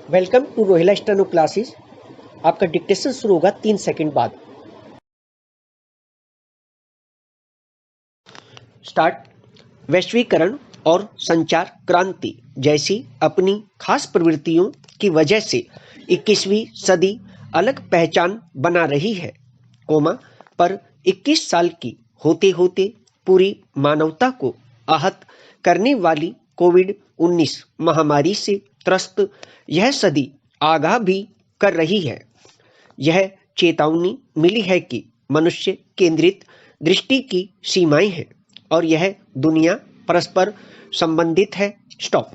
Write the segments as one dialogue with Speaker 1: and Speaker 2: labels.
Speaker 1: Welcome to Rohila steno classes. आपका dictation शुरू होगा 3 सेकंड बाद। स्टार्ट। वैश्वीकरण और संचार क्रांति जैसी अपनी खास प्रवृत्तियों की वजह से 21वीं सदी अलग पहचान बना रही है, पर 21 साल की होते होते पूरी मानवता को आहत करने वाली कोविड-19 महामारी से त्रस्त यह सदी आगाह भी कर रही है। यह चेतावनी मिली है कि मनुष्य केंद्रित दृष्टि की सीमाएं हैं और यह दुनिया परस्पर संबंधित है। स्टॉप।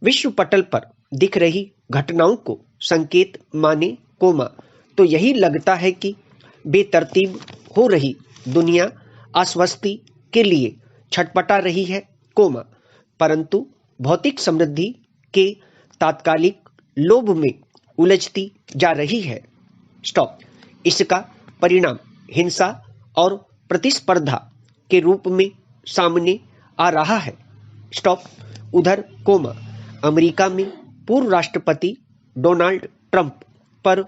Speaker 1: विश्व पटल पर दिख रही घटनाओं को संकेत माने, तो यही लगता है कि बेतरतीब हो रही दुनिया आश्वस्ति के लिए छटपटा रही है, परंतु भौतिक समृद्धि के तात्कालिक लोभ में उलझती जा रही है। स्टॉप। इसका परिणाम हिंसा और प्रतिस्पर्धा के रूप में सामने आ रहा है। स्टॉप। उधर, अमेरिका में पूर्व राष्ट्रपति डोनाल्ड ट्रंप पर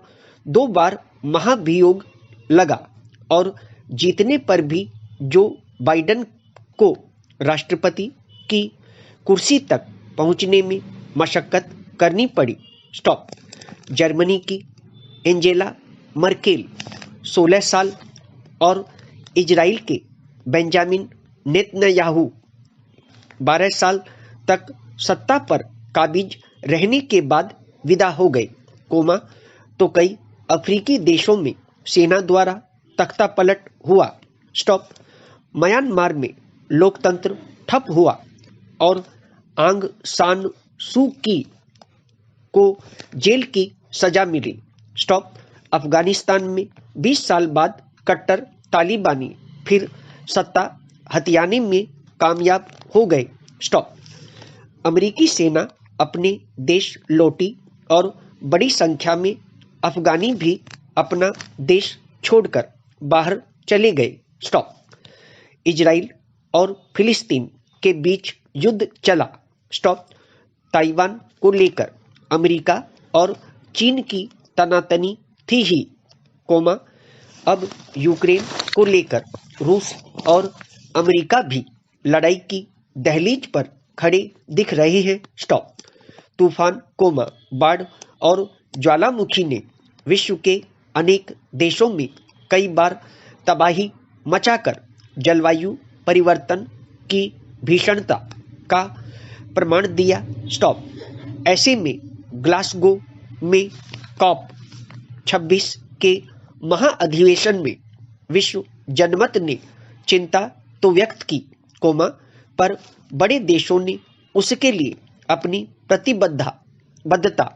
Speaker 1: 2 बार महाभियोग लगा और जीतने पर भी जो बाइडेन को राष्ट्रपति की कुर्सी तक पहुंचने में मशक्कत करनी पड़ी। स्टॉप। जर्मनी की एंजेला मर्केल 16 साल और इजराइल के बेंजामिन नेतन्याहू 12 साल तक सत्ता पर काबिज रहने के बाद विदा हो गए, तो कई अफ्रीकी देशों में सेना द्वारा तख्तापलट हुआ। स्टॉप। म्यांमार में लोकतंत्र ठप हुआ और आंग सान सू की को जेल की सजा मिली। स्टॉप। अफगानिस्तान में 20 साल बाद कट्टर तालिबानी फिर सत्ता हथियाने में कामयाब हो गए। स्टॉप। अमेरिकी सेना अपने देश लौटी और बड़ी संख्या में अफगानी भी अपना देश छोड़कर बाहर चले गए। स्टॉप। इजराइल और फिलिस्तीन के बीच युद्ध चला। स्टॉप। ताइवान को लेकर अमेरिका और चीन की तनातनी थी ही, अब यूक्रेन को लेकर रूस और अमेरिका भी लड़ाई की दहलीज पर खड़े दिख रहे हैं। स्टॉप। तूफान, बाढ़ और ज्वालामुखी ने विश्व के अनेक देशों में कई बार तबाही मचाकर जलवायु परिवर्तन की भीषणता का प्रमाण दिया। स्टॉप। ऐसे में ग्लासगो में कॉप 26 के महाअधिवेशन में विश्व जनमत ने चिंता तो व्यक्त की, पर बड़े देशों ने उसके लिए अपनी प्रतिबद्धता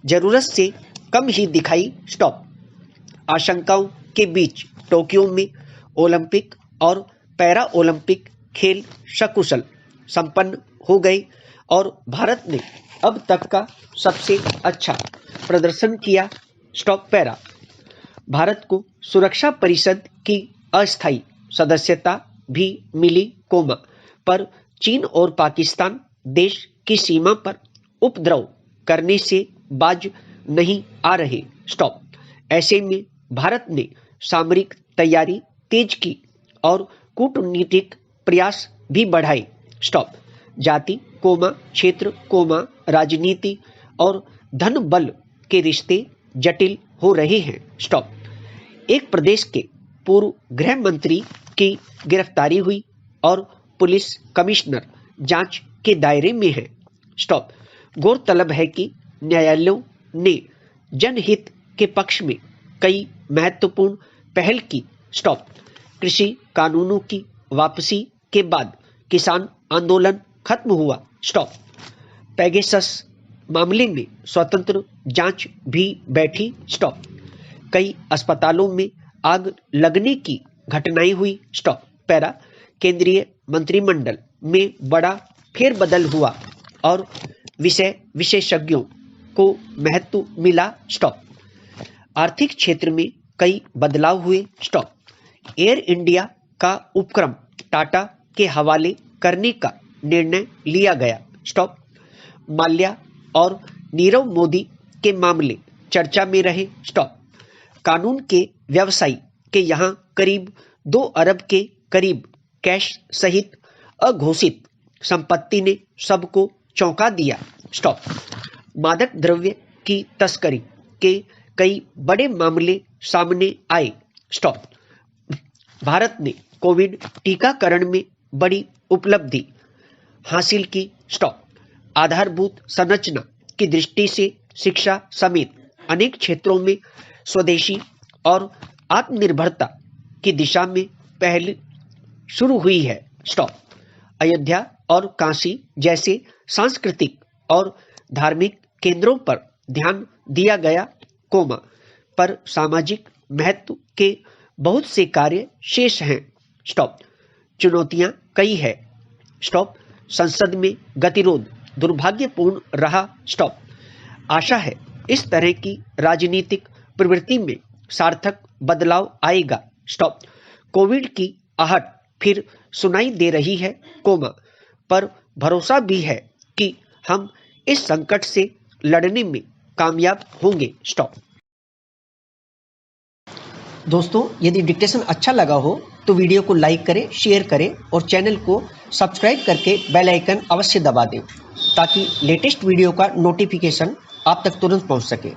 Speaker 1: जरूरत से कम ही दिखाई। स्टॉप। आशंकाओं के बीच टोक्यो में ओलंपिक और पैरा ओलंपिक खेल सकुशल संपन्न हो गए और भारत ने अब तक का सबसे अच्छा प्रदर्शन किया। स्टॉप। पैरा। भारत को सुरक्षा परिषद की अस्थायी सदस्यता भी मिली, पर चीन और पाकिस्तान देश की सीमा पर उपद्रव करने से बाज नहीं आ रहे। स्टॉप। ऐसे में भारत ने सामरिक तैयारी तेज की और कूटनीतिक प्रयास भी बढ़ाए। स्टॉप। जाति, क्षेत्र, राजनीति और धन बल के रिश्ते जटिल हो रहे हैं। स्टॉप। एक प्रदेश के पूर्व गृह मंत्री की गिरफ्तारी हुई और पुलिस कमिश्नर जांच के दायरे में है। स्टॉप। गौरतलब है कि न्यायालयों ने जनहित के पक्ष में कई महत्वपूर्ण पहल की। स्टॉप। कृषि कानूनों की वापसी के बाद किसान आंदोलन खत्म हुआ। स्टॉप। पेगासस मामले में स्वतंत्र जांच भी बैठी। स्टॉप। कई अस्पतालों में आग लगने की घटनाएं हुई। स्टॉप। पैरा। केंद्रीय मंत्रिमंडल में बड़ा फेरबदल हुआ और विषय विशेषज्ञों को महत्व मिला। स्टॉप। आर्थिक क्षेत्र में कई बदलाव हुए। स्टॉप। एयर इंडिया का उपक्रम टाटा के हवाले करने का निर्णय लिया गया। स्टॉप। माल्या और नीरव मोदी के मामले चर्चा में रहे, स्टॉप। कानून के व्यवसायी के यहाँ करीब 2 अरब के करीब कैश सहित अघोषित संपत्ति ने सबको चौंका दिया, स्टॉप। मादक द्रव्य की तस्करी के कई बड़े मामले सामने आए, स्टॉप। भारत ने कोविड टीकाकरण में बड़ी उपलब्धि हासिल की, स्टॉप। आधारभूत संरचना की दृष्टि से शिक्षा समेत अनेक क्षेत्रों में स्वदेशी और आत्मनिर्भरता की दिशा में पहल शुरू हुई है, स्टॉप। अयोध्या और काशी जैसे सांस्कृतिक और धार्मिक केंद्रों पर ध्यान दिया गया, कोमा। पर सामाजिक महत्व के बहुत से कार्य शेष हैं, स्टॉप। चुनौतियां कई है, स्टॉप। संसद में गतिरोध दुर्भाग्यपूर्ण रहा, स्टॉप। आशा है इस तरह की राजनीतिक प्रवृत्ति में सार्थक बदलाव आएगा, स्टॉप। कोविड की आहट फिर सुनाई दे रही है, कोमा। पर भरोसा भी है कि हम इस संकट से लड़ने में कामयाब होंगे, स्टॉप। दोस्तों, यदि डिक्टेशन अच्छा लगा हो तो वीडियो को लाइक करें, शेयर करें और चैनल को सब्सक्राइब करके बेल आइकन अवश्य दबा दें ताकि लेटेस्ट वीडियो का नोटिफिकेशन आप तक तुरंत पहुंच सके।